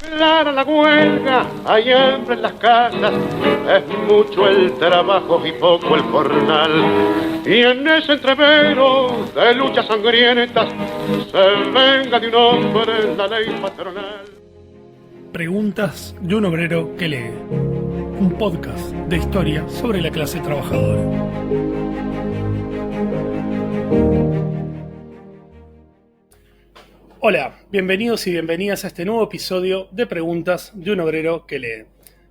Clara la huelga, hay hambre en las casas, es mucho el trabajo y poco el jornal. Y en ese entrevero de luchas sangrientas se venga de un hombre la ley patronal. Preguntas de un obrero que lee. Un podcast de historia sobre la clase trabajadora. Hola, bienvenidos y bienvenidas a este nuevo episodio de Preguntas de un obrero que lee.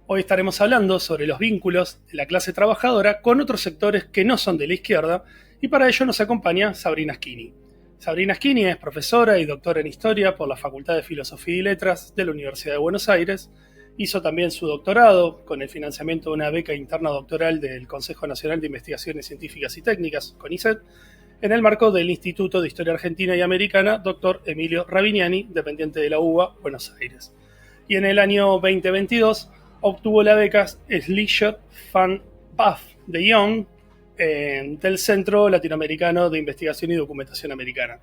Hoy estaremos hablando sobre los vínculos de la clase trabajadora con otros sectores que no son de la izquierda, y para ello nos acompaña Sabrina Schini. Sabrina Schini es profesora y doctora en Historia por la Facultad de Filosofía y Letras de la Universidad de Buenos Aires. Hizo también su doctorado con el financiamiento de una beca interna doctoral del Consejo Nacional de Investigaciones Científicas y Técnicas, CONICET, en el marco del Instituto de Historia Argentina y Americana, Dr. Emilio Ravignani, dependiente de la UBA, Buenos Aires. Y en el año 2022 obtuvo la beca Schleicher van Pfaff de Young del Centro Latinoamericano de Investigación y Documentación Americana.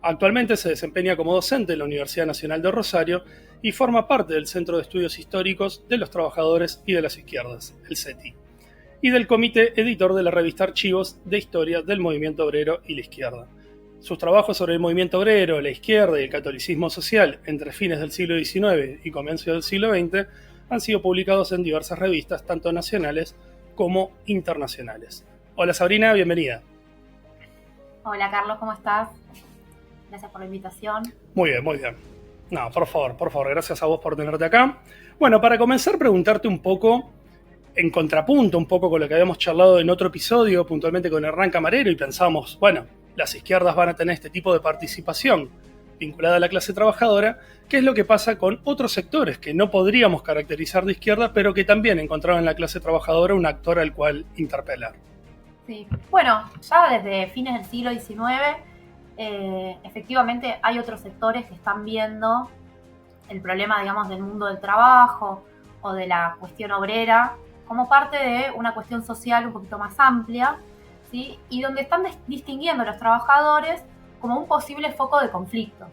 Actualmente se desempeña como docente en la Universidad Nacional de Rosario y forma parte del Centro de Estudios Históricos de los Trabajadores y de las Izquierdas, el CETI, y del comité editor de la revista Archivos de Historia del Movimiento Obrero y la Izquierda. Sus trabajos sobre el movimiento obrero, la izquierda y el catolicismo social entre fines del siglo XIX y comienzos del siglo XX han sido publicados en diversas revistas, tanto nacionales como internacionales. Hola Sabrina, bienvenida. Hola Carlos, ¿cómo estás? Gracias por la invitación. Muy bien, muy bien. No, por favor, gracias a vos por tenerte acá. Bueno, para comenzar, preguntarte un poco, en contrapunto un poco con lo que habíamos charlado en otro episodio, puntualmente con Hernán Camarero, y pensamos, bueno, las izquierdas van a tener este tipo de participación vinculada a la clase trabajadora. ¿Qué es lo que pasa con otros sectores que no podríamos caracterizar de izquierda, pero que también encontraron en la clase trabajadora un actor al cual interpelar? Sí, bueno, ya desde fines del siglo XIX, efectivamente hay otros sectores que están viendo el problema, digamos, del mundo del trabajo o de la cuestión obrera como parte de una cuestión social un poquito más amplia, ¿sí? Y donde están distinguiendo a los trabajadores como un posible foco de conflictos,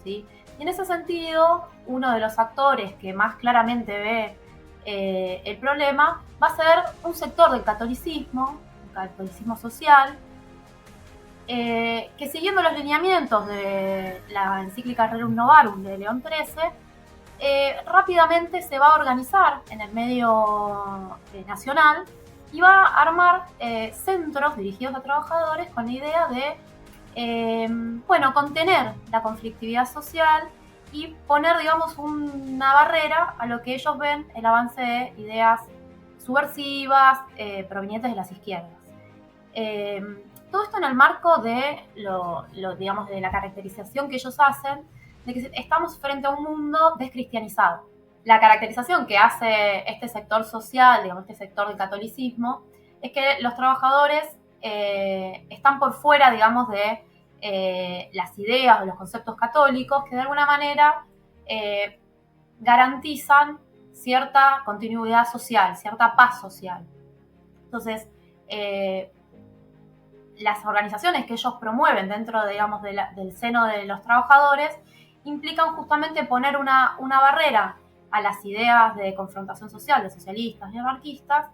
¿sí? Y en ese sentido, uno de los actores que más claramente ve el problema va a ser un sector del catolicismo social, que siguiendo los lineamientos de la encíclica Rerum Novarum de León XIII, rápidamente se va a organizar en el medio nacional y va a armar centros dirigidos a trabajadores con la idea de contener la conflictividad social y poner, digamos, una barrera a lo que ellos ven el avance de ideas subversivas provenientes de las izquierdas. Todo esto en el marco de digamos, de la caracterización que ellos hacen de que estamos frente a un mundo descristianizado. La caracterización que hace este sector social, digamos, este sector del catolicismo, es que los trabajadores están por fuera, digamos, de las ideas o los conceptos católicos que de alguna manera garantizan cierta continuidad social, cierta paz social. Entonces, las organizaciones que ellos promueven dentro, digamos, del seno de los trabajadores implican justamente poner una barrera a las ideas de confrontación social de socialistas y anarquistas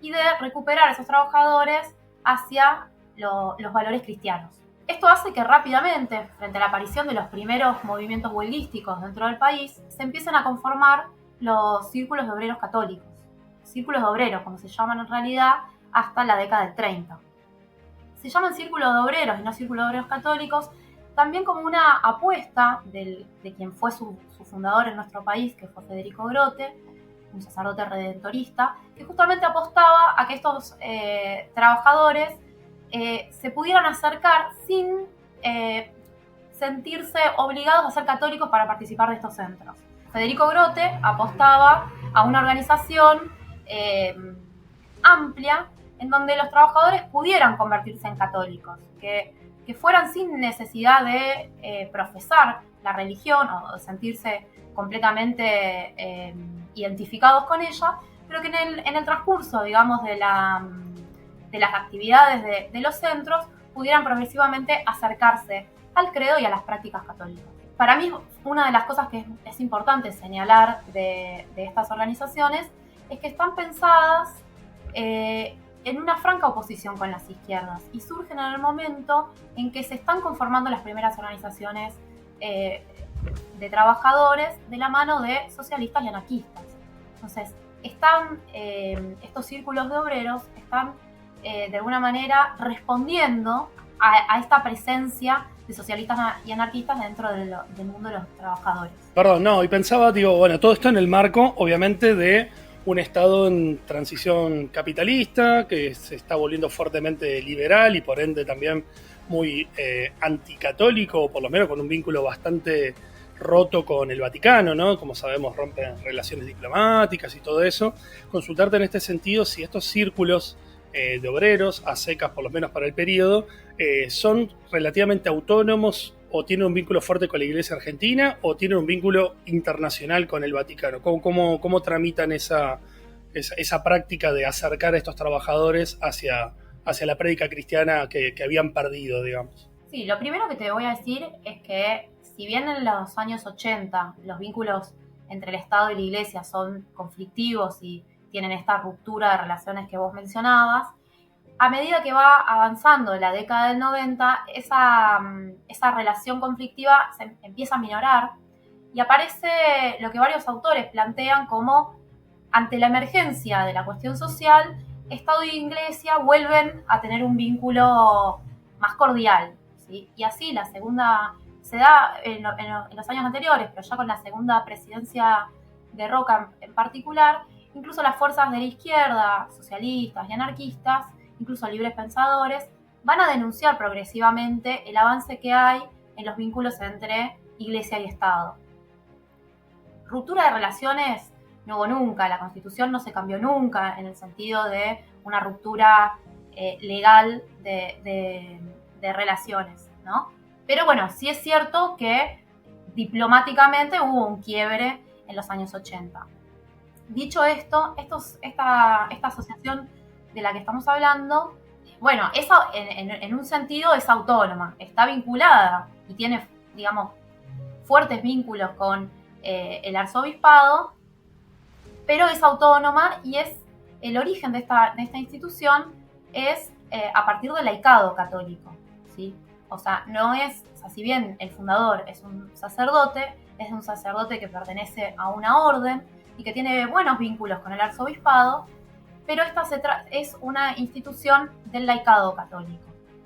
y de recuperar a esos trabajadores hacia los valores cristianos. Esto hace que rápidamente, frente a la aparición de los primeros movimientos huelguísticos dentro del país, se empiecen a conformar los círculos de obreros católicos, círculos de obreros, como se llaman en realidad, hasta la década del 30. Se llaman círculos de obreros y no círculos de obreros católicos, también como una apuesta de quien fue su fundador en nuestro país, que fue Federico Grote, un sacerdote redentorista, que justamente apostaba a que estos trabajadores se pudieran acercar sin sentirse obligados a ser católicos para participar de estos centros. Federico Grote apostaba a una organización amplia en donde los trabajadores pudieran convertirse en católicos, que fueran sin necesidad de profesar la religión o sentirse completamente identificados con ella, pero que en el transcurso, digamos, de las actividades de los centros pudieran progresivamente acercarse al credo y a las prácticas católicas. para mí, una de las cosas que es importante señalar de estas organizaciones es que están pensadas en una franca oposición con las izquierdas y surgen en el momento en que se están conformando las primeras organizaciones de trabajadores de la mano de socialistas y anarquistas. Entonces, estos círculos de obreros están de alguna manera respondiendo a esta presencia de socialistas y anarquistas dentro del mundo de los trabajadores. Perdón, no, y pensaba, digo, bueno, todo esto en el marco, obviamente, de un Estado en transición capitalista, que se está volviendo fuertemente liberal y por ende también muy anticatólico, o por lo menos con un vínculo bastante roto con el Vaticano, ¿no? Como sabemos, rompen relaciones diplomáticas y todo eso. Consultarte en este sentido si estos círculos de obreros, a secas por lo menos para el periodo, son relativamente autónomos o tienen un vínculo fuerte con la Iglesia Argentina o tienen un vínculo internacional con el Vaticano. ¿Cómo tramitan esa práctica de acercar a estos trabajadores hacia la prédica cristiana que habían perdido, digamos? Sí, lo primero que te voy a decir es que si bien en los años 80 los vínculos entre el Estado y la Iglesia son conflictivos y tienen esta ruptura de relaciones que vos mencionabas, a medida que va avanzando la década del 90, esa relación conflictiva se empieza a minorar y aparece lo que varios autores plantean como, ante la emergencia de la cuestión social, Estado y Iglesia vuelven a tener un vínculo más cordial, ¿sí? Y así la segunda se da en los años anteriores, pero ya con la segunda presidencia de Roca en particular, incluso las fuerzas de la izquierda, socialistas y anarquistas, incluso libres pensadores, van a denunciar progresivamente el avance que hay en los vínculos entre Iglesia y Estado. Ruptura de relaciones no hubo nunca, la Constitución no se cambió nunca en el sentido de una ruptura legal de relaciones, ¿no? Pero bueno, sí es cierto que diplomáticamente hubo un quiebre en los años 80. Dicho esto, esta asociación de la que estamos hablando, bueno, en un sentido es autónoma, está vinculada y tiene, digamos, fuertes vínculos con el arzobispado, pero es autónoma y el origen de esta institución es a partir del laicado católico, ¿sí? O sea, si bien el fundador es un sacerdote que pertenece a una orden y que tiene buenos vínculos con el arzobispado, pero esta es una institución del laicado católico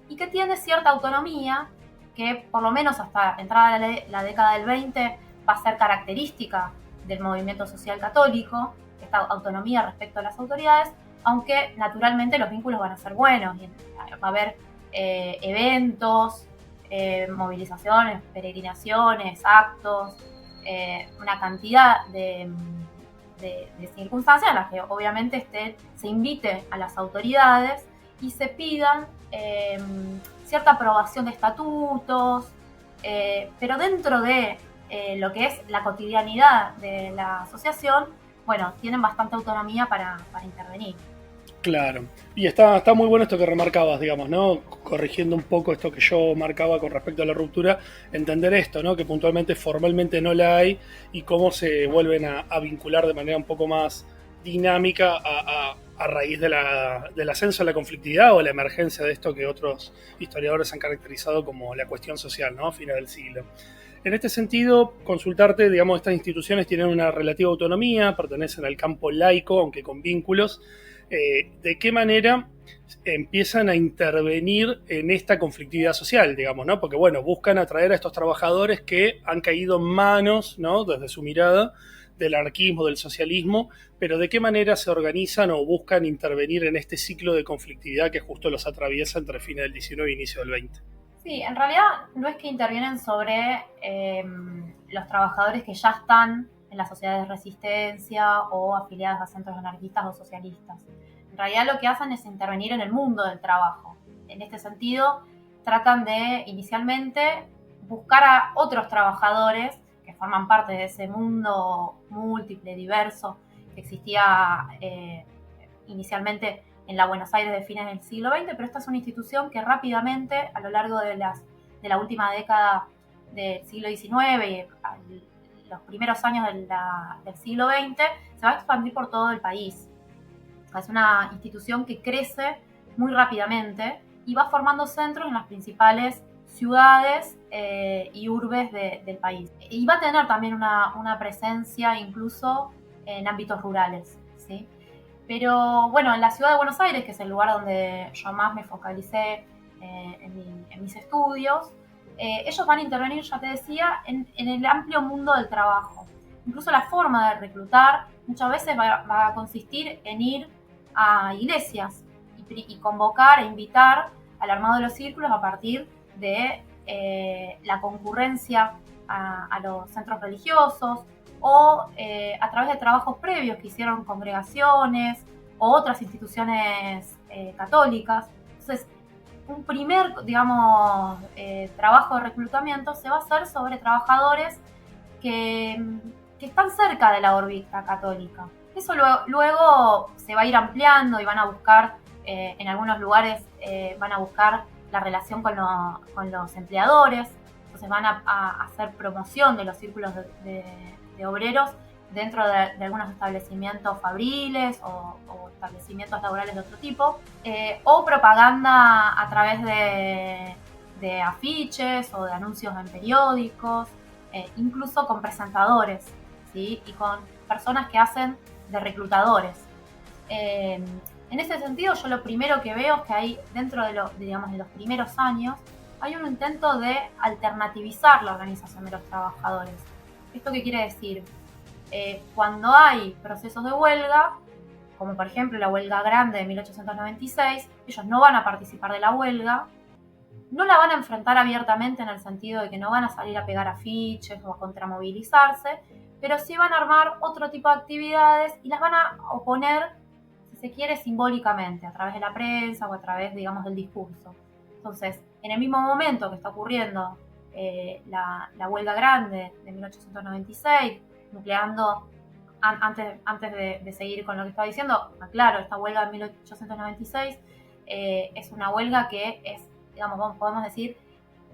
y que tiene cierta autonomía que por lo menos hasta entrada la década del 20 va a ser característica del movimiento social católico, esta autonomía respecto a las autoridades, aunque naturalmente los vínculos van a ser buenos y va a haber eventos, movilizaciones, peregrinaciones, actos, una cantidad de circunstancias en las que obviamente se invite a las autoridades y se pidan cierta aprobación de estatutos, pero dentro de lo que es la cotidianidad de la asociación, bueno, tienen bastante autonomía para intervenir. Claro, y está muy bueno esto que remarcabas, digamos, ¿no? Corrigiendo un poco esto que yo marcaba con respecto a la ruptura, entender esto, ¿no? Que puntualmente, formalmente no la hay y cómo se vuelven a vincular de manera un poco más dinámica a raíz del ascenso de la conflictividad o la emergencia de esto que otros historiadores han caracterizado como la cuestión social, ¿no? A fines del siglo. En este sentido, consultarte, digamos, estas instituciones tienen una relativa autonomía, pertenecen al campo laico, aunque con vínculos. ¿De qué manera empiezan a intervenir en esta conflictividad social, digamos, ¿no? Porque, bueno, buscan atraer a estos trabajadores que han caído en manos, ¿no? Desde su mirada, del anarquismo, del socialismo, pero ¿de qué manera se organizan o buscan intervenir en este ciclo de conflictividad que justo los atraviesa entre fines del 19 e inicio del 20? Sí, en realidad no es que intervienen sobre los trabajadores que ya están en las sociedades de resistencia o afiliadas a centros anarquistas o socialistas. En realidad lo que hacen es intervenir en el mundo del trabajo. En este sentido, tratan de inicialmente buscar a otros trabajadores que forman parte de ese mundo múltiple, diverso, que existía inicialmente en la Buenos Aires de fines del siglo XX, pero esta es una institución que rápidamente, a lo largo de la última década del siglo XIX y los primeros años del siglo XX, se va a expandir por todo el país. Es una institución que crece muy rápidamente y va formando centros en las principales ciudades y urbes del país. Y va a tener también una presencia incluso en ámbitos rurales, ¿sí? Pero bueno, en la ciudad de Buenos Aires, que es el lugar donde yo más me focalicé en mis estudios, ellos van a intervenir, ya te decía, en el amplio mundo del trabajo. Incluso la forma de reclutar muchas veces va a consistir en ir a iglesias y convocar e invitar al armado de los círculos a partir de la concurrencia a los centros religiosos o a través de trabajos previos que hicieron congregaciones o otras instituciones católicas. Entonces, un primer, digamos, trabajo de reclutamiento se va a hacer sobre trabajadores que están cerca de la órbita católica. Eso luego se va a ir ampliando y van a buscar, en algunos lugares van a buscar la relación con los empleadores, entonces van a hacer promoción de los círculos de obreros dentro de algunos establecimientos fabriles o establecimientos laborales de otro tipo, o propaganda a través de afiches o de anuncios en periódicos, incluso con presentadores, ¿sí? Y con personas que hacen de reclutadores. En ese sentido, yo lo primero que veo es que hay, dentro de los primeros años, hay un intento de alternativizar la organización de los trabajadores. ¿Esto qué quiere decir? Cuando hay procesos de huelga, como por ejemplo la huelga grande de 1896, ellos no van a participar de la huelga, no la van a enfrentar abiertamente en el sentido de que no van a salir a pegar afiches o a contramovilizarse, pero sí van a armar otro tipo de actividades y las van a oponer, si se quiere, simbólicamente, a través de la prensa o a través, digamos, del discurso. Entonces, en el mismo momento que está ocurriendo la huelga grande de 1896, nucleando, antes de seguir con lo que estaba diciendo, aclaro, esta huelga de 1896 es una huelga que es, digamos, podemos decir,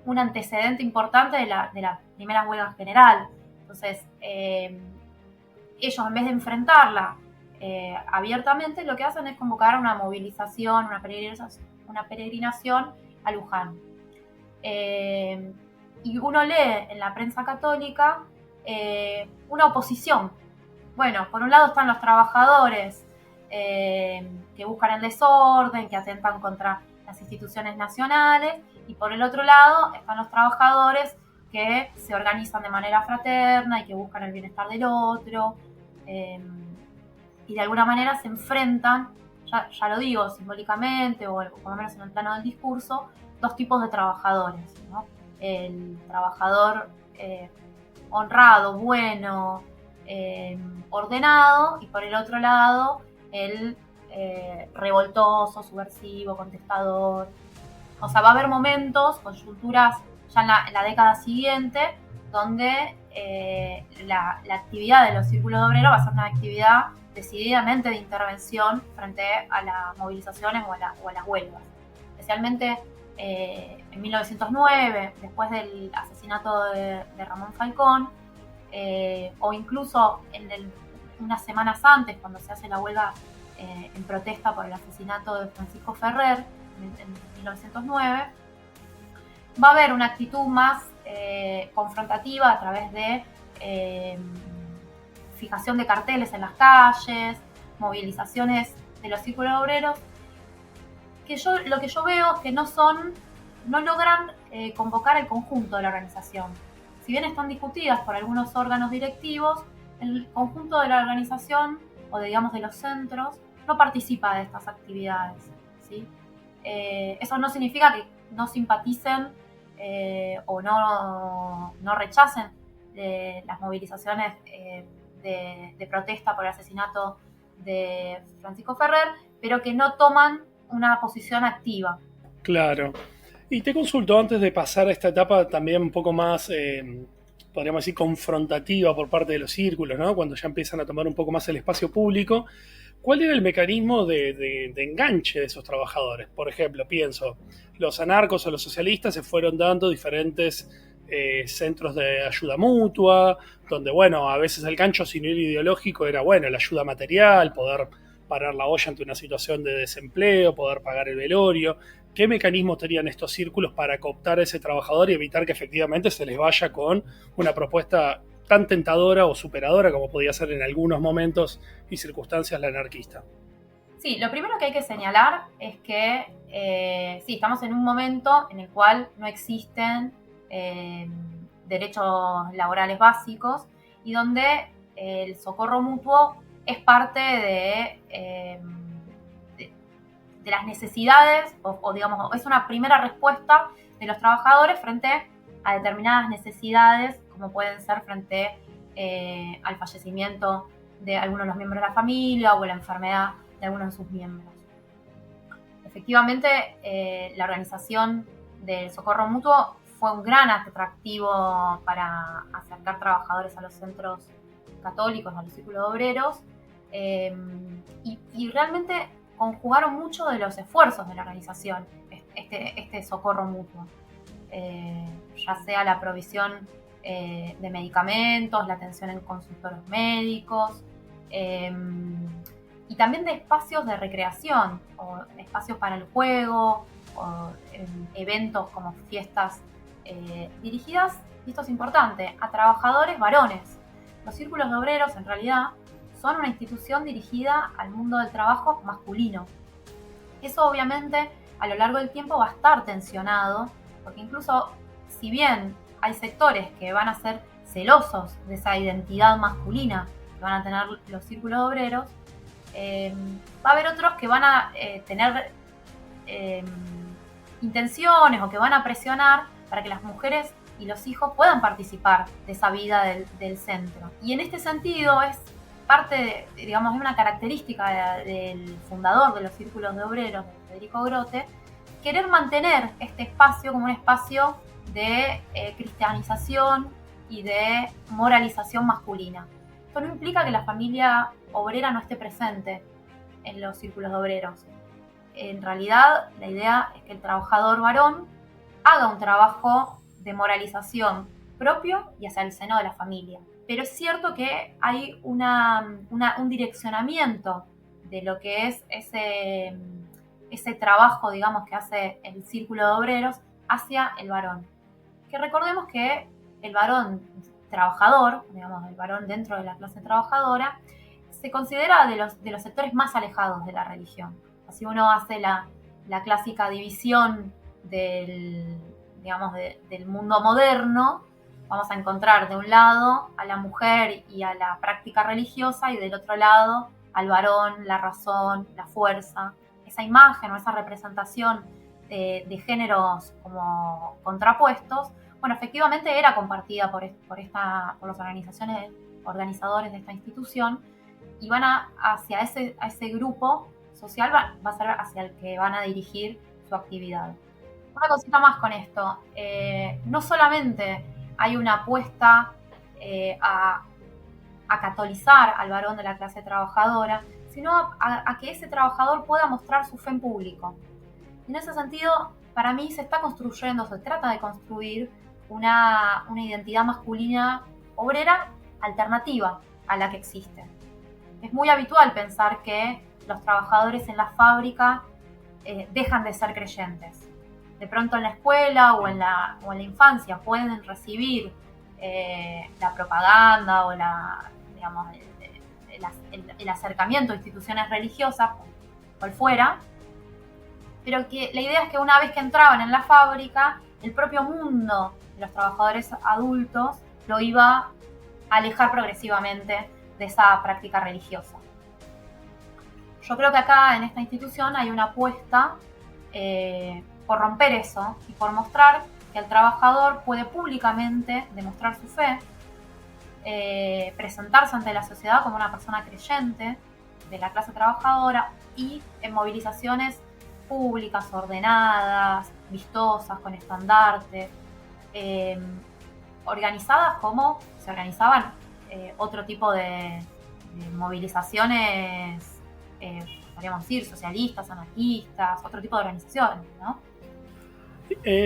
un antecedente importante de la primera huelga general. Entonces, ellos, en vez de enfrentarla abiertamente, lo que hacen es convocar a una movilización, una peregrinación a Luján. Y uno lee en la prensa católica una oposición. Bueno, por un lado están los trabajadores que buscan el desorden, que atentan contra las instituciones nacionales, y por el otro lado están los trabajadores que se organizan de manera fraterna y que buscan el bienestar del otro, y de alguna manera se enfrentan, ya lo digo, simbólicamente o por lo menos en el plano del discurso, dos tipos de trabajadores, ¿no? El trabajador honrado, bueno, ordenado, y por el otro lado el revoltoso, subversivo, contestador. O sea, va a haber momentos, coyunturas ya en la década siguiente, donde la actividad de los círculos de obreros va a ser una actividad decididamente de intervención frente a las movilizaciones o a las huelgas. Especialmente en 1909, después del asesinato de Ramón Falcón, o incluso unas semanas antes, cuando se hace la huelga en protesta por el asesinato de Francisco Ferrer en 1909, va a haber una actitud más confrontativa a través de fijación de carteles en las calles, movilizaciones de los círculos obreros, lo que yo veo es que no logran convocar el conjunto de la organización. Si bien están discutidas por algunos órganos directivos, el conjunto de la organización, o digamos de los centros, no participa de estas actividades, ¿sí? Eso no significa que no simpaticen o no rechacen las movilizaciones de protesta por el asesinato de Francisco Ferrer, pero que no toman una posición activa. Claro. Y te consulto, antes de pasar a esta etapa también un poco más, podríamos decir, confrontativa por parte de los círculos, ¿no? Cuando ya empiezan a tomar un poco más el espacio público, ¿cuál era el mecanismo de enganche de esos trabajadores? Por ejemplo, pienso, los anarcos o los socialistas se fueron dando diferentes centros de ayuda mutua, donde, bueno, a veces el gancho sin ir ideológico era, bueno, la ayuda material, poder parar la olla ante una situación de desempleo, poder pagar el velorio. ¿Qué mecanismos tenían estos círculos para cooptar a ese trabajador y evitar que efectivamente se les vaya con una propuesta tan tentadora o superadora como podía ser en algunos momentos y circunstancias la anarquista? Sí, lo primero que hay que señalar es que sí, estamos en un momento en el cual no existen derechos laborales básicos y donde el socorro mutuo es parte de las necesidades o digamos, es una primera respuesta de los trabajadores frente a determinadas necesidades, como pueden ser frente al fallecimiento de algunos de los miembros de la familia o la enfermedad de algunos de sus miembros. Efectivamente, la organización del socorro mutuo fue un gran atractivo para acercar trabajadores a los centros católicos, a los círculos obreros, y realmente conjugaron mucho de los esfuerzos de la organización, este socorro mutuo, ya sea la provisión de medicamentos, la atención en consultorios médicos, y también de espacios de recreación, o espacios para el juego, o eventos como fiestas dirigidas, y esto es importante, a trabajadores varones. Los círculos de obreros, en realidad, son una institución dirigida al mundo del trabajo masculino. Eso, obviamente, a lo largo del tiempo va a estar tensionado, porque incluso, si bien hay sectores que van a ser celosos de esa identidad masculina que van a tener los círculos obreros, va a haber otros que van a tener intenciones o que van a presionar para que las mujeres y los hijos puedan participar de esa vida del centro. Y en este sentido es parte, digamos, de una característica del fundador de los círculos de obreros, Federico Grote, querer mantener este espacio como un espacio de cristianización y de moralización masculina. Esto no implica que la familia obrera no esté presente en los círculos de obreros. En realidad, la idea es que el trabajador varón haga un trabajo de moralización propio y hacia el seno de la familia. Pero es cierto que hay un direccionamiento de lo que es ese trabajo, digamos, que hace el círculo de obreros hacia el varón. Que recordemos que el varón trabajador, digamos, el varón dentro de la clase trabajadora, se considera de los sectores más alejados de la religión. Así uno hace la clásica división del mundo moderno, vamos a encontrar de un lado a la mujer y a la práctica religiosa y del otro lado al varón, la razón, la fuerza. Esa imagen o esa representación de géneros como contrapuestos, bueno, efectivamente era compartida por las organizadores de esta institución, y van hacia ese grupo social, va a ser hacia el que van a dirigir su actividad. Una cosita más con esto, no solamente hay una apuesta a catolizar al varón de la clase trabajadora, sino a que ese trabajador pueda mostrar su fe en público. Y en ese sentido, para mí se trata de construir una identidad masculina obrera alternativa a la que existe. Es muy habitual pensar que los trabajadores en la fábrica dejan de ser creyentes. De pronto en la escuela o en la infancia pueden recibir la propaganda o el acercamiento a instituciones religiosas, por fuera, pero que la idea es que una vez que entraban en la fábrica, el propio mundo de los trabajadores adultos lo iba a alejar progresivamente de esa práctica religiosa. Yo creo que acá en esta institución hay una apuesta por romper eso y por mostrar que el trabajador puede públicamente demostrar su fe, presentarse ante la sociedad como una persona creyente de la clase trabajadora y en movilizaciones públicas, ordenadas, vistosas, con estandartes, organizadas como se organizaban otro tipo de movilizaciones, podríamos decir, socialistas, anarquistas, otro tipo de organizaciones, ¿no?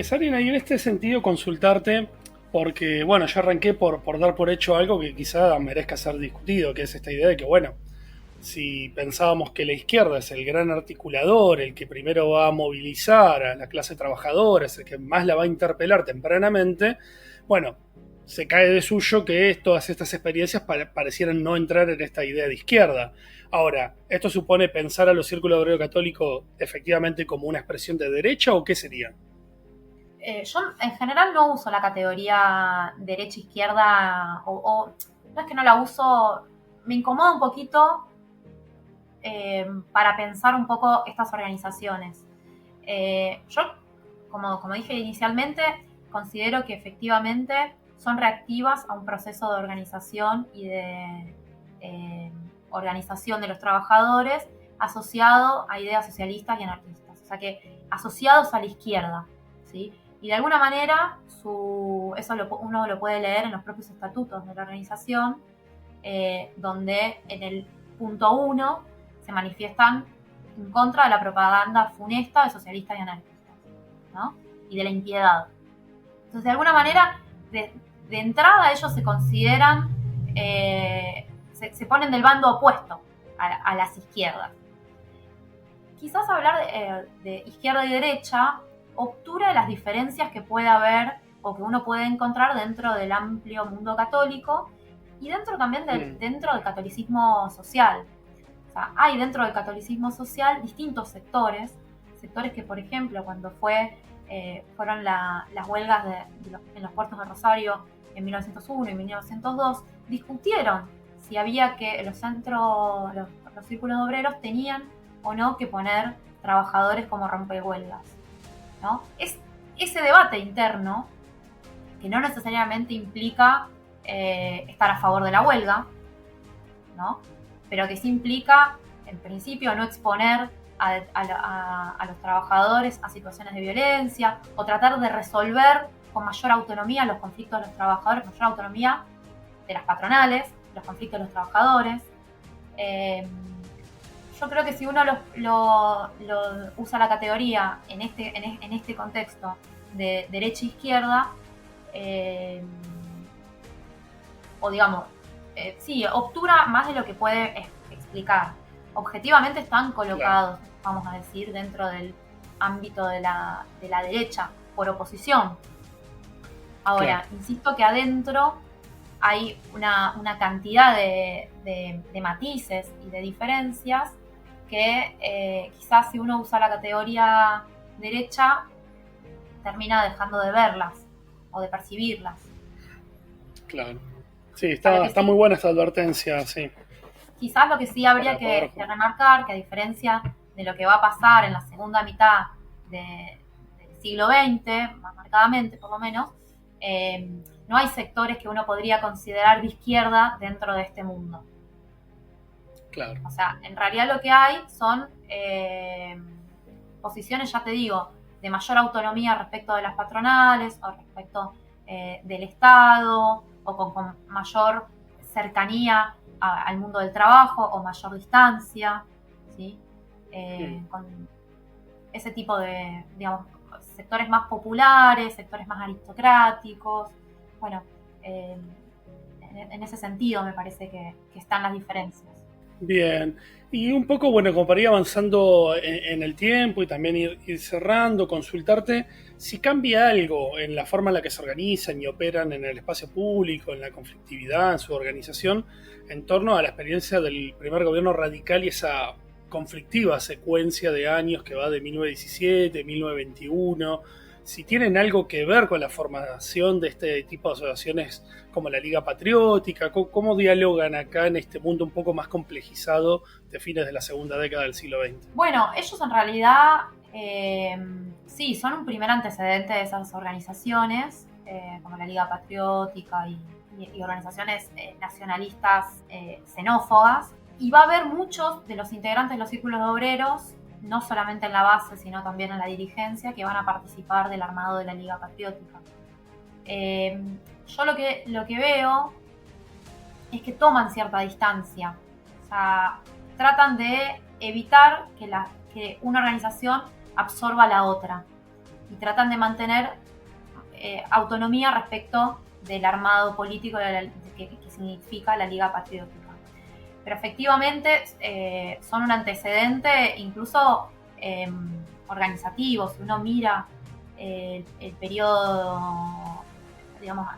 Sarina, y en este sentido consultarte, porque, bueno, yo arranqué por dar por hecho algo que quizá merezca ser discutido, que es esta idea de que, bueno, si pensábamos que la izquierda es el gran articulador, el que primero va a movilizar a la clase trabajadora, es el que más la va a interpelar tempranamente, bueno, se cae de suyo que todas estas experiencias parecieran no entrar en esta idea de izquierda. Ahora, ¿esto supone pensar a los círculos de obrero católico efectivamente como una expresión de derecha o qué sería? Yo en general no uso la categoría derecha-izquierda o no es que no la uso, me incomoda un poquito para pensar un poco estas organizaciones. Yo, como dije inicialmente, considero que efectivamente son reactivas a un proceso de organización y de organización de los trabajadores asociado a ideas socialistas y anarquistas. O sea que asociados a la izquierda, ¿sí? Y de alguna manera uno lo puede leer en los propios estatutos de la organización, donde en el punto 1 se manifiestan en contra de la propaganda funesta de socialistas y anarquistas, ¿no? Y de la impiedad. Entonces, de alguna manera, de entrada ellos se consideran, se ponen del bando opuesto a las izquierdas. Quizás hablar de izquierda y derecha obtura las diferencias que puede haber o que uno puede encontrar dentro del amplio mundo católico y dentro también dentro del catolicismo social. O sea, hay dentro del catolicismo social distintos sectores que, por ejemplo, cuando fueron las huelgas en los puertos de Rosario en 1901 y 1902, discutieron si había que los círculos obreros tenían o no que poner trabajadores como rompehuelgas, ¿no? Es ese debate interno que no necesariamente implica estar a favor de la huelga, ¿no? Pero que sí implica, en principio, no exponer a los trabajadores a situaciones de violencia o tratar de resolver con mayor autonomía los conflictos de los trabajadores, mayor autonomía de las patronales, los conflictos de los trabajadores. Yo creo que si uno lo usa la categoría en este contexto de derecha e izquierda, o digamos, sí, obtura más de lo que puede explicar. Objetivamente están colocados, vamos a decir, dentro del ámbito de la derecha, por oposición. Ahora, insisto que adentro hay una cantidad de matices y de diferencias que quizás si uno usa la categoría derecha termina dejando de verlas o de percibirlas. Claro. Sí, está muy buena esta advertencia, sí. Quizás lo que sí habría que remarcar, que a diferencia de lo que va a pasar en la segunda mitad del siglo XX, más marcadamente por lo menos, no hay sectores que uno podría considerar de izquierda dentro de este mundo. Claro. O sea, en realidad lo que hay son posiciones, ya te digo, de mayor autonomía respecto de las patronales o respecto del Estado o con mayor cercanía al mundo del trabajo o mayor distancia, ¿sí? Con ese tipo de, digamos, sectores más populares, sectores más aristocráticos. Bueno, en ese sentido me parece que están las diferencias. Bien, y un poco, bueno, como para ir avanzando en el tiempo y también ir cerrando, consultarte si cambia algo en la forma en la que se organizan y operan en el espacio público, en la conflictividad, en su organización, en torno a la experiencia del primer gobierno radical y esa conflictiva secuencia de años que va de 1917, 1921, si tienen algo que ver con la formación de este tipo de asociaciones como la Liga Patriótica, cómo dialogan acá en este mundo un poco más complejizado de fines de la segunda década del siglo XX. Bueno, ellos en realidad sí, son un primer antecedente de esas organizaciones, como la Liga Patriótica y organizaciones nacionalistas xenófobas, y va a haber muchos de los integrantes de los círculos obreros, no solamente en la base, sino también en la dirigencia, que van a participar del armado de la Liga Patriótica. Yo lo que veo es que toman cierta distancia. O sea, tratan de evitar que una organización absorba a la otra. Y tratan de mantener autonomía respecto del armado político que significa la Liga Patriótica. Pero efectivamente son un antecedente incluso organizativo. Si uno mira el periodo, digamos,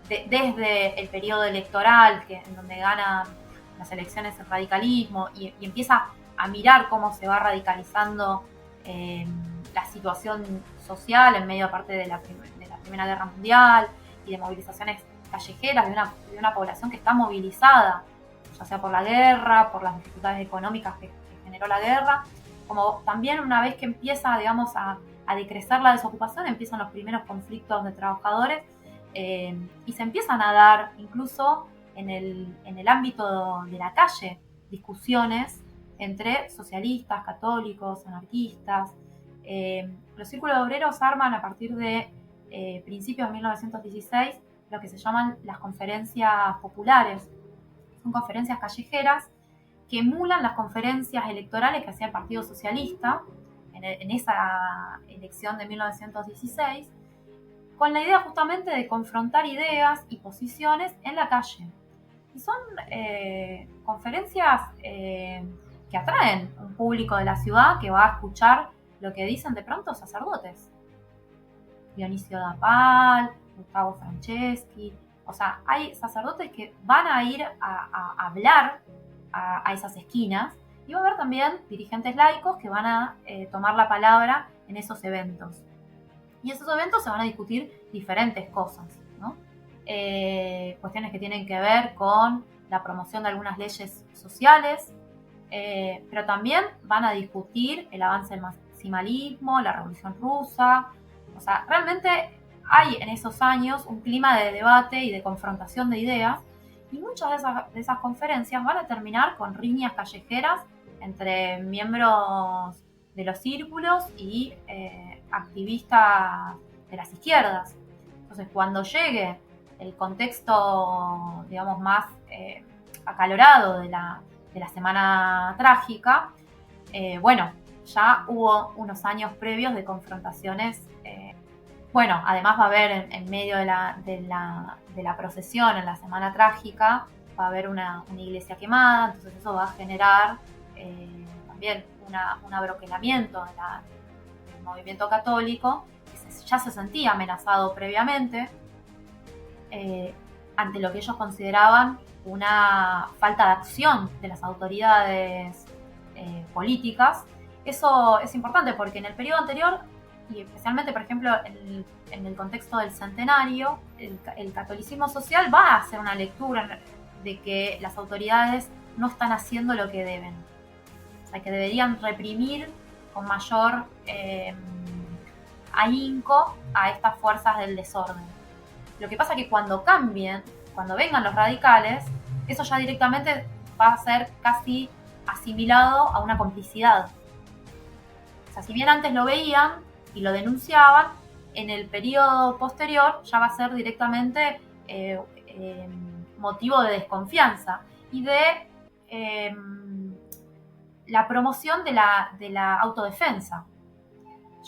desde el periodo electoral, en donde gana las elecciones el radicalismo, y empieza a mirar cómo se va radicalizando la situación social en medio aparte de la Primera Guerra Mundial y de movilizaciones callejeras de una población que está movilizada, ya sea por la guerra, por las dificultades económicas que generó la guerra, como también una vez que empieza, digamos, a decrecer la desocupación, empiezan los primeros conflictos de trabajadores y se empiezan a dar incluso en el ámbito de la calle discusiones entre socialistas, católicos, anarquistas. Los círculos obreros arman a partir de principios de 1916 lo que se llaman las conferencias populares. Son conferencias callejeras que emulan las conferencias electorales que hacía el Partido Socialista en esa elección de 1916, con la idea justamente de confrontar ideas y posiciones en la calle. Y son conferencias que atraen un público de la ciudad que va a escuchar lo que dicen de pronto sacerdotes. Dionisio da Pal, Gustavo Franceschi. O sea, hay sacerdotes que van a ir a hablar a esas esquinas, y va a haber también dirigentes laicos que van a tomar la palabra en esos eventos. Y en esos eventos se van a discutir diferentes cosas, ¿no? Cuestiones que tienen que ver con la promoción de algunas leyes sociales, pero también van a discutir el avance del maximalismo, la Revolución Rusa. O sea, realmente hay en esos años un clima de debate y de confrontación de ideas, y muchas de esas conferencias van a terminar con riñas callejeras entre miembros de los círculos y activistas de las izquierdas. Entonces, cuando llegue el contexto, digamos, más acalorado de la Semana Trágica, bueno, ya hubo unos años previos de confrontaciones. Bueno, además va a haber en medio de la procesión, en la Semana Trágica, va a haber una iglesia quemada, entonces eso va a generar también un abroquelamiento del movimiento católico, que ya se sentía amenazado previamente ante lo que ellos consideraban una falta de acción de las autoridades políticas. Eso es importante porque en el periodo anterior, y especialmente, por ejemplo, en el contexto del centenario, el catolicismo social va a hacer una lectura de que las autoridades no están haciendo lo que deben. O sea, que deberían reprimir con mayor ahínco a estas fuerzas del desorden. Lo que pasa es que cuando cambien, cuando vengan los radicales, eso ya directamente va a ser casi asimilado a una complicidad. O sea, si bien antes lo veían y lo denunciaban, en el periodo posterior ya va a ser directamente motivo de desconfianza y de la promoción de la autodefensa.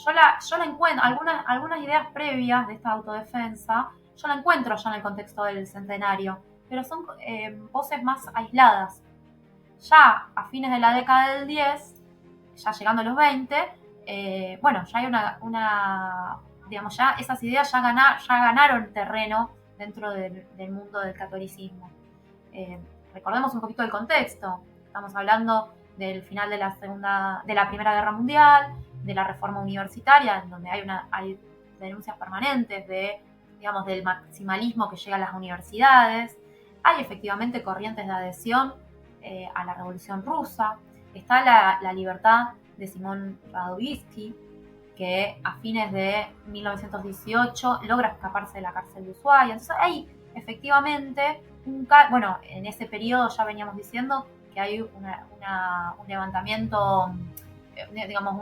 Yo la encuentro, algunas ideas previas de esta autodefensa, yo la encuentro ya en el contexto del centenario, pero son voces más aisladas. Ya a fines de la década del 10, ya llegando a los 20, bueno, ya hay digamos, ya esas ideas ya ganaron terreno dentro del mundo del catolicismo. Recordemos un poquito el contexto. Estamos hablando del final de la Primera Guerra Mundial, de la reforma universitaria, en donde hay denuncias permanentes digamos, del maximalismo que llega a las universidades. Hay efectivamente corrientes de adhesión a la Revolución Rusa. Está la libertad de Simón Radovísky, que a fines de 1918 logra escaparse de la cárcel de Ushuaia. Entonces hay efectivamente bueno, en ese periodo ya veníamos diciendo que hay un levantamiento, digamos,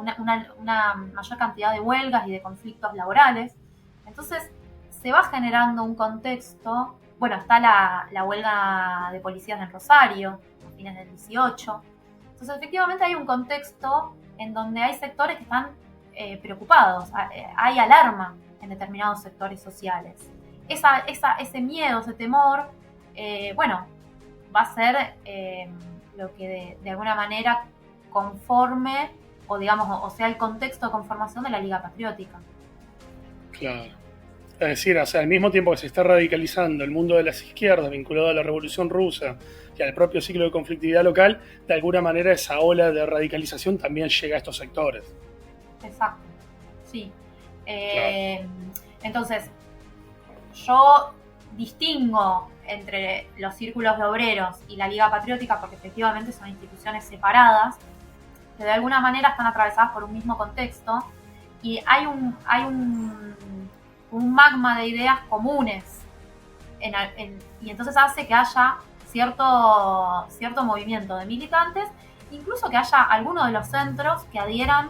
una mayor cantidad de huelgas y de conflictos laborales. Entonces se va generando un contexto. Bueno, está la huelga de policías en Rosario a fines del 18. Entonces efectivamente hay un contexto en donde hay sectores que están preocupados, hay alarma en determinados sectores sociales. Ese miedo, ese temor, va a ser lo que de alguna manera conforme o sea el contexto de conformación de la Liga Patriótica. Claro. Es decir, o sea, al mismo tiempo que se está radicalizando el mundo de las izquierdas vinculado a la Revolución Rusa y al propio ciclo de conflictividad local, de alguna manera esa ola de radicalización también llega a estos sectores. Exacto, sí. Claro. Entonces, yo distingo entre los círculos de obreros y la Liga Patriótica porque efectivamente son instituciones separadas que de alguna manera están atravesadas por un mismo contexto y hay un magma de ideas comunes y entonces hace que haya cierto movimiento de militantes, incluso que haya algunos de los centros que adhieran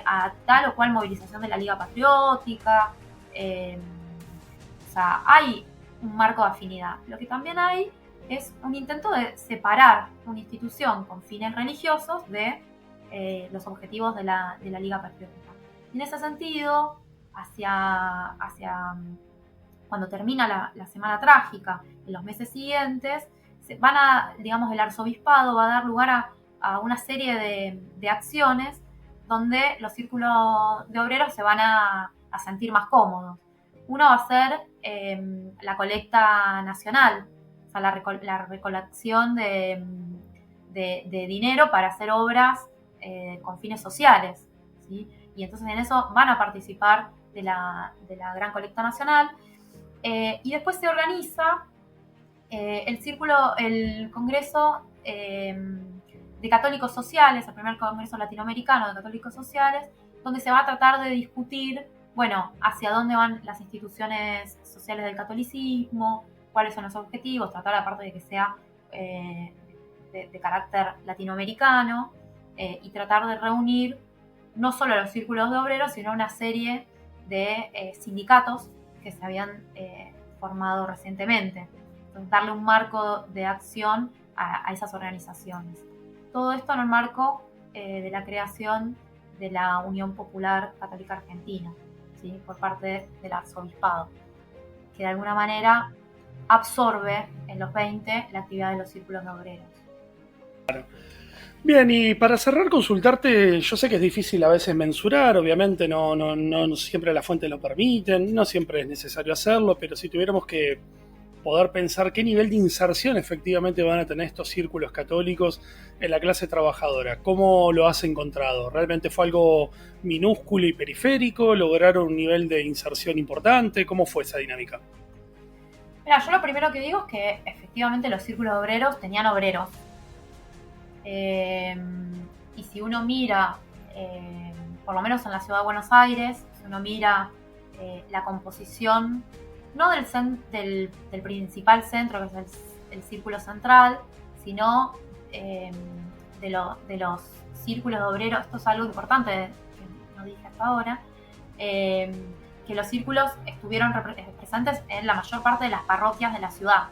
a tal o cual movilización de la Liga Patriótica. O sea, hay un marco de afinidad. Lo que también hay es un intento de separar una institución con fines religiosos de los objetivos de la Liga Patriótica. Y en ese sentido, hacia cuando termina la Semana Trágica, en los meses siguientes, el arzobispado va a dar lugar a una serie de acciones donde los círculos de obreros se van a sentir más cómodos. Uno va a ser la colecta nacional, o sea, la recolección de dinero para hacer obras con fines sociales, ¿sí? Y entonces en eso van a participar de la gran colecta nacional. Y después se organiza el Congreso de Católicos Sociales, el primer Congreso Latinoamericano de Católicos Sociales, donde se va a tratar de discutir, hacia dónde van las instituciones sociales del catolicismo, cuáles son los objetivos, tratar aparte de que sea de carácter latinoamericano, y tratar de reunir no solo los círculos de obreros, sino una serie de sindicatos que se habían formado recientemente. Entonces, darle un marco de acción a esas organizaciones. Todo esto en el marco de la creación de la Unión Popular Católica Argentina, ¿sí? Por parte del arzobispado, que de alguna manera absorbe en los 20 la actividad de los círculos de obreros. Bien, y para cerrar, consultarte, yo sé que es difícil a veces mensurar, obviamente no siempre las fuentes lo permiten, no siempre es necesario hacerlo, pero si tuviéramos que poder pensar qué nivel de inserción efectivamente van a tener estos círculos católicos en la clase trabajadora, ¿cómo lo has encontrado? ¿Realmente fue algo minúsculo y periférico? ¿Lograron un nivel de inserción importante? ¿Cómo fue esa dinámica? Mira, yo lo primero que digo es que efectivamente los círculos obreros tenían obreros. Y si uno mira, por lo menos en la ciudad de Buenos Aires, si uno mira la composición, no del principal centro, que es el círculo central, sino de los círculos de obreros, esto es algo importante que no dije hasta ahora, que los círculos estuvieron presentes en la mayor parte de las parroquias de la ciudad,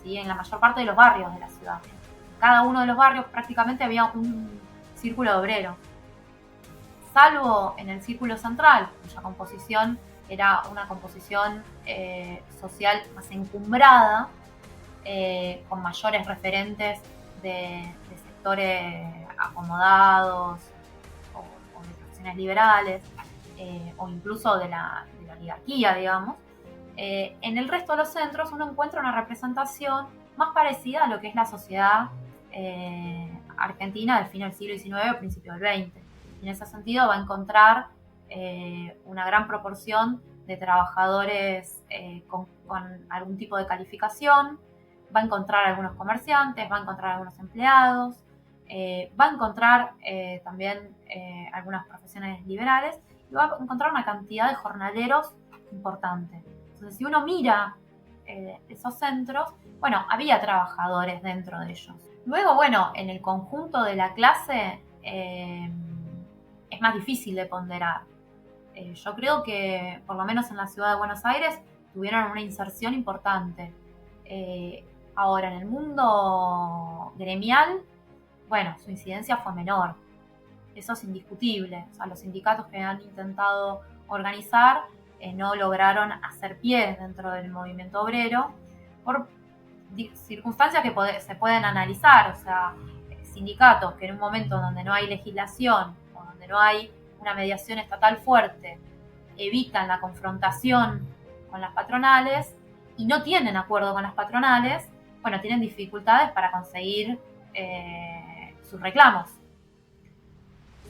¿sí? En la mayor parte de los barrios de la ciudad. Cada uno de los barrios prácticamente había un círculo de obreros, salvo en el círculo central, cuya composición era una composición social más encumbrada, con mayores referentes de sectores acomodados o de profesiones liberales, o incluso de la oligarquía, digamos. En el resto de los centros uno encuentra una representación más parecida a lo que es la sociedad argentina del fin del siglo XIX o principio del XX. Y en ese sentido va a encontrar una gran proporción de trabajadores con algún tipo de calificación, va a encontrar algunos comerciantes, va a encontrar algunos empleados, va a encontrar también algunas profesiones liberales y va a encontrar una cantidad de jornaleros importante. Entonces, si uno mira esos centros, había trabajadores dentro de ellos. Luego, en el conjunto de la clase es más difícil de ponderar. Yo creo que, por lo menos en la ciudad de Buenos Aires, tuvieron una inserción importante. Ahora, en el mundo gremial, su incidencia fue menor. Eso es indiscutible. O sea, los sindicatos que han intentado organizar no lograron hacer pie dentro del movimiento obrero por circunstancias que se pueden analizar. O sea, sindicatos que en un momento donde no hay legislación o donde no hay una mediación estatal fuerte evitan la confrontación con las patronales y no tienen acuerdo con las patronales, bueno, tienen dificultades para conseguir sus reclamos.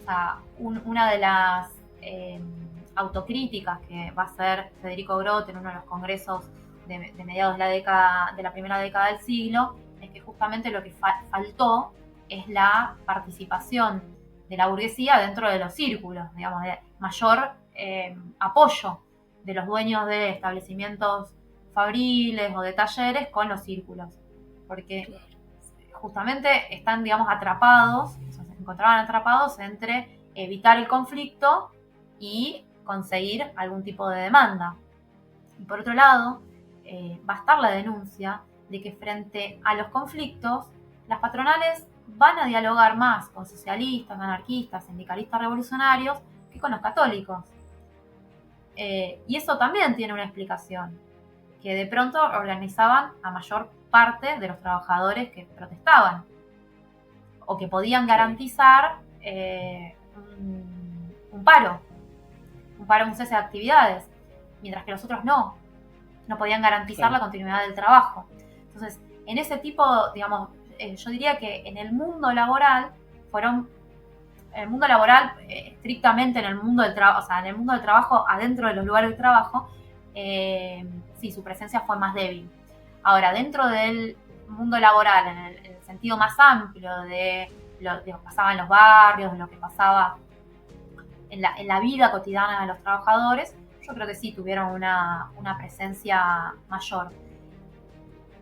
O sea, una de las autocríticas que va a hacer Federico Groth en uno de los congresos de mediados de la primera década del siglo es que justamente lo que faltó es la participación de la burguesía dentro de los círculos, digamos, de mayor apoyo de los dueños de establecimientos fabriles o de talleres con los círculos, porque justamente están, digamos, atrapados, o sea, se encontraban atrapados entre evitar el conflicto y conseguir algún tipo de demanda. Y por otro lado, va a estar la denuncia de que frente a los conflictos, las patronales van a dialogar más con socialistas, anarquistas, sindicalistas revolucionarios que con los católicos. Y eso también tiene una explicación, que de pronto organizaban a mayor parte de los trabajadores que protestaban o que podían garantizar un paro, un cese de actividades, mientras que los otros no podían garantizar la continuidad del trabajo. Entonces, en ese tipo, digamos, yo diría que en el mundo laboral estrictamente en el mundo del trabajo, o sea, en el mundo del trabajo, adentro de los lugares de trabajo, sí, su presencia fue más débil. Ahora, dentro del mundo laboral, en el sentido más amplio de lo que pasaba en los barrios, de lo que pasaba en la vida cotidiana de los trabajadores, yo creo que sí tuvieron una presencia mayor.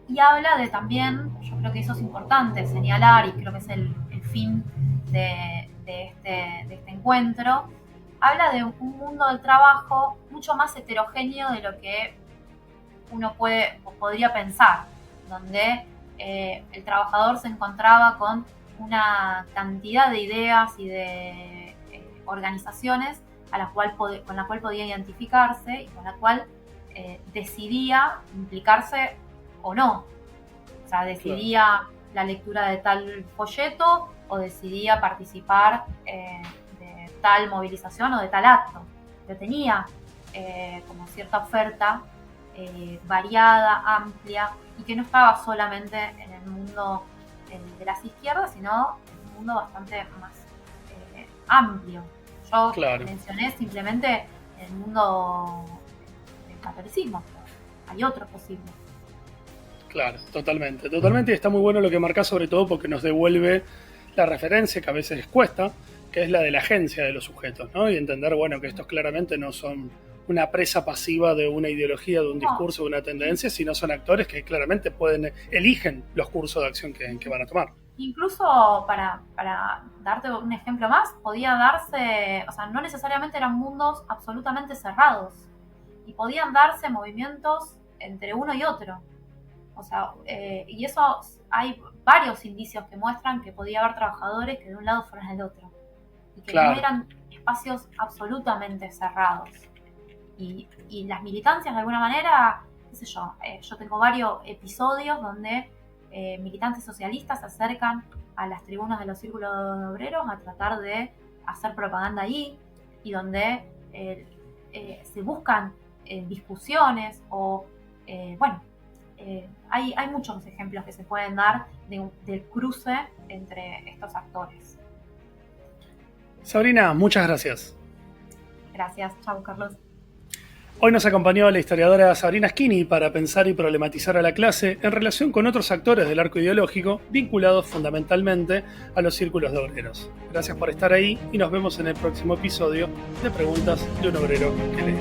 Y habla de también, yo creo que eso es importante señalar, y creo que es el fin de este encuentro, habla de un mundo del trabajo mucho más heterogéneo de lo que uno podría pensar, donde el trabajador se encontraba con una cantidad de ideas y de organizaciones con la cual podía identificarse y con la cual decidía implicarse o no. O sea, decidía la lectura de tal folleto o decidía participar de tal movilización o de tal acto. Pero tenía como cierta oferta variada, amplia, y que no estaba solamente en el mundo de las izquierdas, sino en un mundo bastante más amplio. Yo mencioné simplemente el mundo del catolicismo, pero hay otros posibles. Claro, totalmente. Y está muy bueno lo que marcás, sobre todo porque nos devuelve la referencia que a veces cuesta, que es la de la agencia de los sujetos, ¿no? Y entender, bueno, que estos claramente no son una presa pasiva de una ideología, de un discurso, de una tendencia, sino son actores que claramente eligen los cursos de acción que van a tomar. Incluso para darte un ejemplo más, podía darse, o sea, no necesariamente eran mundos absolutamente cerrados, y podían darse movimientos entre uno y otro. O sea, y eso hay varios indicios que muestran que podía haber trabajadores que de un lado fueran del otro, y que no eran espacios absolutamente cerrados. Y las militancias, de alguna manera, qué sé yo, yo tengo varios episodios donde militantes socialistas se acercan a las tribunas de los círculos obreros a tratar de hacer propaganda ahí, y donde se buscan discusiones o, hay muchos ejemplos que se pueden dar del cruce entre estos actores. Sabrina, muchas gracias. Gracias, chao Carlos. Hoy nos acompañó la historiadora Sabrina Schini para pensar y problematizar a la clase en relación con otros actores del arco ideológico vinculados fundamentalmente a los círculos de obreros. Gracias por estar ahí y nos vemos en el próximo episodio de Preguntas de un obrero que lee.